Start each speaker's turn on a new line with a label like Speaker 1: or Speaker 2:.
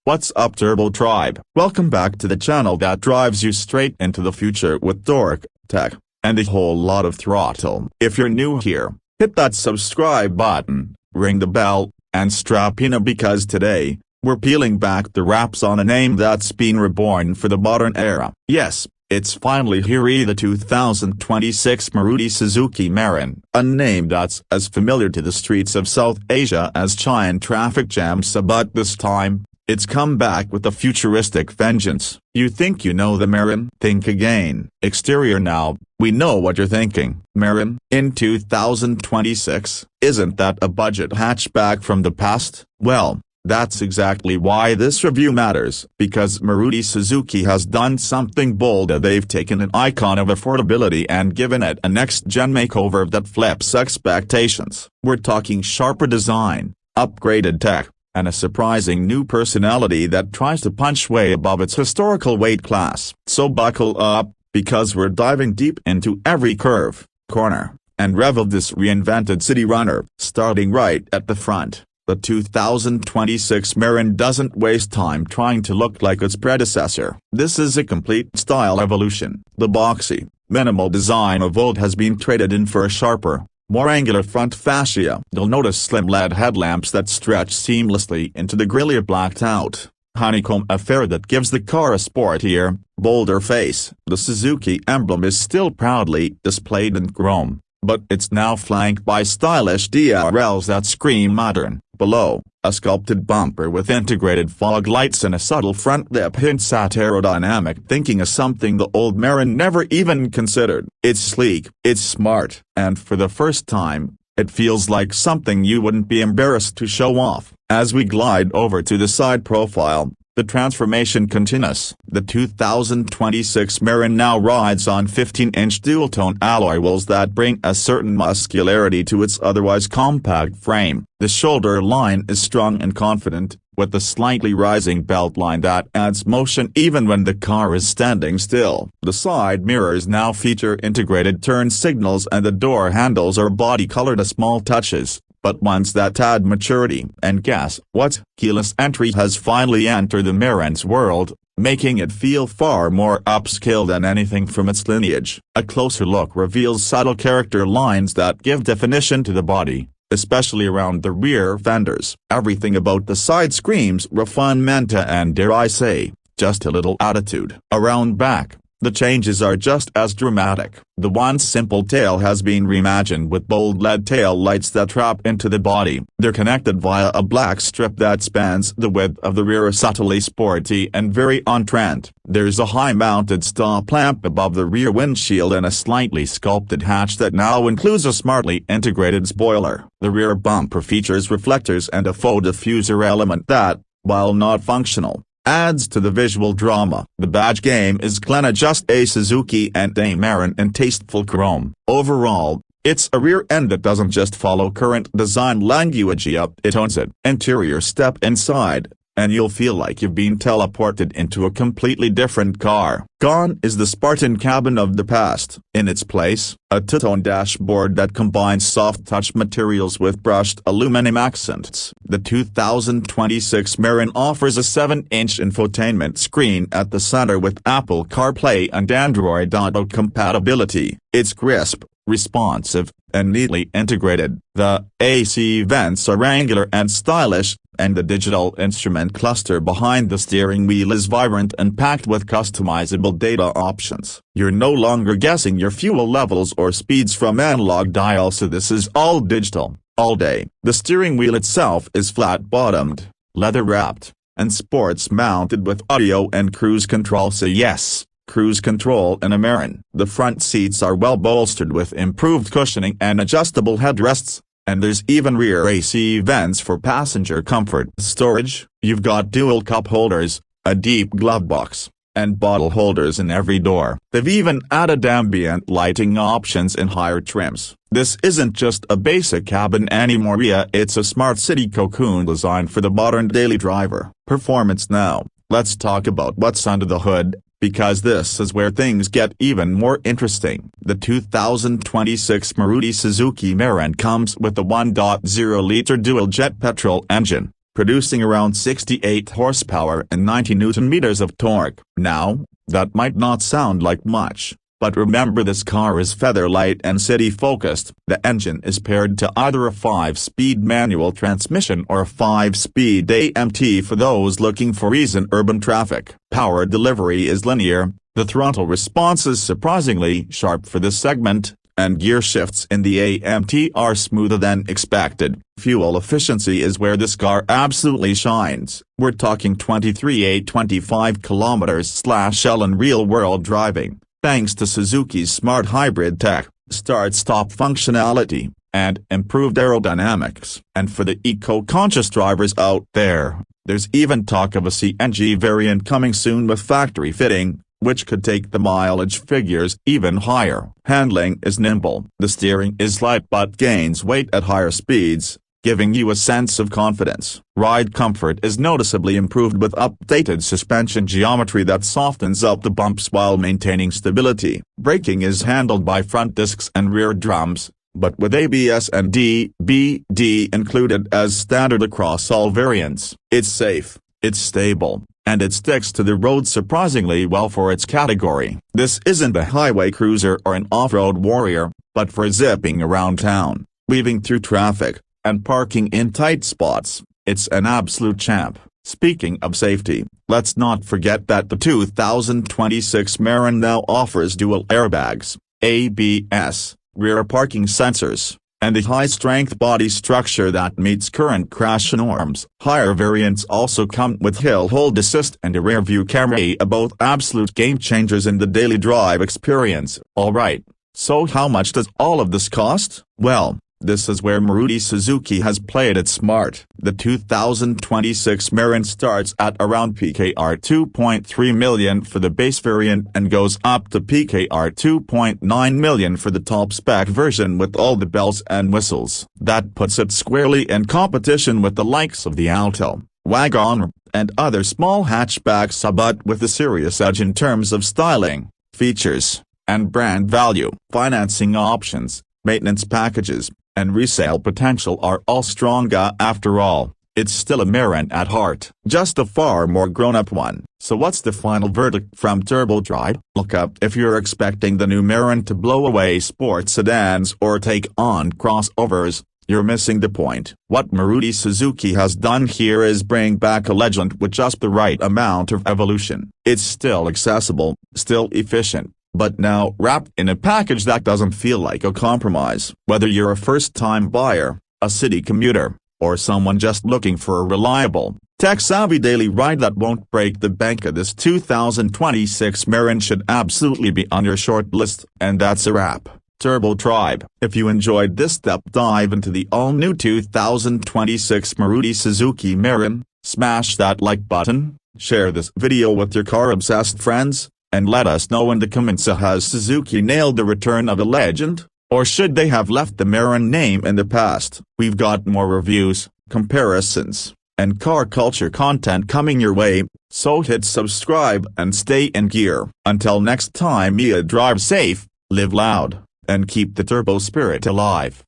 Speaker 1: What's up, Turbo Tribe? Welcome back to the channel that drives you straight into the future with dork, tech, and a whole lot of throttle. If you're new here, hit that subscribe button, ring the bell, and strap in because today, we're peeling back the wraps on a name that's been reborn for the modern era. Yes, it's finally here, the 2026 Maruti Suzuki Mehran, a name that's as familiar to the streets of South Asia as China traffic jams, but this time, it's come back with a futuristic vengeance. You think you know the Mehran? Think again. Exterior now, we know what you're thinking. Mehran, in 2026, isn't that a budget hatchback from the past? Well, that's exactly why this review matters. Because Maruti Suzuki has done something bold. They've taken an icon of affordability and given it a next-gen makeover that flips expectations. We're talking sharper design, upgraded tech, and a surprising new personality that tries to punch way above its historical weight class. So buckle up, because we're diving deep into every curve, corner, and rev of this reinvented city runner. Starting right at the front, the 2026 Mehran doesn't waste time trying to look like its predecessor. This is a complete style evolution. The boxy, minimal design of old has been traded in for a sharper, more angular front fascia. You'll notice slim LED headlamps that stretch seamlessly into the grille, blacked out honeycomb affair that gives the car a sportier, bolder face. The Suzuki emblem is still proudly displayed in chrome, but it's now flanked by stylish DRLs that scream modern. Below, a sculpted bumper with integrated fog lights and a subtle front lip hints at aerodynamic thinking, is something the old Mehran never even considered. It's sleek, it's smart, and for the first time, it feels like something you wouldn't be embarrassed to show off. As we glide over to the side profile, the transformation continues. The 2026 Mehran now rides on 15-inch dual-tone alloy wheels that bring a certain muscularity to its otherwise compact frame. The shoulder line is strong and confident, with a slightly rising belt line that adds motion even when the car is standing still. The side mirrors now feature integrated turn signals and the door handles are body-colored, small touches, but ones that add maturity. And guess what? Keyless entry has finally entered the Mehran's world, making it feel far more upscale than anything from its lineage. A closer look reveals subtle character lines that give definition to the body, especially around the rear fenders. Everything about the side screams refinement and, dare I say, just a little attitude. Around back, the changes are just as dramatic. The once simple tail has been reimagined with bold LED tail lights that trap into the body. They're connected via a black strip that spans the width of the rear, subtly sporty and very on-trend. There's a high-mounted stop lamp above the rear windshield and a slightly sculpted hatch that now includes a smartly integrated spoiler. The rear bumper features reflectors and a faux diffuser element that, while not functional, adds to the visual drama. The badge game is clean, just a Suzuki and a Mehran in tasteful chrome. Overall, it's a rear end that doesn't just follow current design language, it owns it. Interior: step inside, and you'll feel like you've been teleported into a completely different car. Gone is the Spartan cabin of the past. In its place, a two-tone dashboard that combines soft-touch materials with brushed aluminum accents. The 2026 Mehran offers a 7-inch infotainment screen at the center with Apple CarPlay and Android Auto compatibility. It's crisp, responsive, and neatly integrated. The AC vents are angular and stylish, and the digital instrument cluster behind the steering wheel is vibrant and packed with customizable data options. You're no longer guessing your fuel levels or speeds from analog dials, so this is all digital, all day. The steering wheel itself is flat-bottomed, leather-wrapped, and sports-mounted with audio and cruise control. So yes, cruise control in a Mehran. The front seats are well bolstered with improved cushioning and adjustable headrests, and there's even rear AC vents for passenger comfort. Storage: you've got dual cup holders, a deep glove box, and bottle holders in every door. They've even added ambient lighting options in higher trims. This isn't just a basic cabin anymore, it's a smart city cocoon designed for the modern daily driver. Performance now. Let's talk about what's under the hood, because this is where things get even more interesting. The 2026 Maruti Suzuki Mehran comes with a 1.0-liter dual-jet petrol engine, producing around 68 horsepower and 90 Nm of torque. Now, that might not sound like much, but remember this car is featherlight and city-focused. The engine is paired to either a 5-speed manual transmission or a 5-speed AMT for those looking for ease in urban traffic. Power delivery is linear, the throttle response is surprisingly sharp for this segment, and gear shifts in the AMT are smoother than expected. Fuel efficiency is where this car absolutely shines. We're talking 23.825 km/L in real-world driving, thanks to Suzuki's smart hybrid tech, start-stop functionality, and improved aerodynamics. And for the eco-conscious drivers out there, there's even talk of a CNG variant coming soon with factory fitting, which could take the mileage figures even higher. Handling is nimble. The steering is light but gains weight at higher speeds, giving you a sense of confidence. Ride comfort is noticeably improved with updated suspension geometry that softens up the bumps while maintaining stability. Braking is handled by front discs and rear drums, but with ABS and DBD included as standard across all variants. It's safe, it's stable, and it sticks to the road surprisingly well for its category. This isn't a highway cruiser or an off-road warrior, but for zipping around town, weaving through traffic, and parking in tight spots, it's an absolute champ. Speaking of safety, let's not forget that the 2026 Mehran now offers dual airbags, ABS, rear parking sensors, and a high-strength body structure that meets current crash norms. Higher variants also come with hill hold assist and a rear-view camera, both absolute game-changers in the daily drive experience. Alright, so how much does all of this cost? Well, this is where Maruti Suzuki has played it smart. The 2026 Mehran starts at around PKR 2.3 million for the base variant and goes up to PKR 2.9 million for the top-spec version with all the bells and whistles. That puts it squarely in competition with the likes of the Alto, Wagon, and other small hatchbacks, but with a serious edge in terms of styling, features, and brand value. Financing options, maintenance packages, and resale potential are all stronger. After all, it's still a Mehran at heart, just a far more grown-up one. So what's the final verdict from Turbo Drive? Look up if you're expecting the new Mehran to blow away sports sedans or take on crossovers. You're missing the point. What Maruti Suzuki has done here is bring back a legend with just the right amount of evolution. It's still accessible, still efficient, but now wrapped in a package that doesn't feel like a compromise. Whether you're a first-time buyer, a city commuter, or someone just looking for a reliable, tech-savvy daily ride that won't break the bank, this 2026 Mehran should absolutely be on your short list. And that's a wrap. Turbo Tribe. If you enjoyed this step dive into the all-new 2026 Maruti Suzuki Mehran, smash that like button, share this video with your car-obsessed friends, and let us know in the comments, has Suzuki nailed the return of a legend, or should they have left the Mehran name in the past? We've got more reviews, comparisons, and car culture content coming your way, so hit subscribe and stay in gear. Until next time, drive safe, live loud, and keep the turbo spirit alive.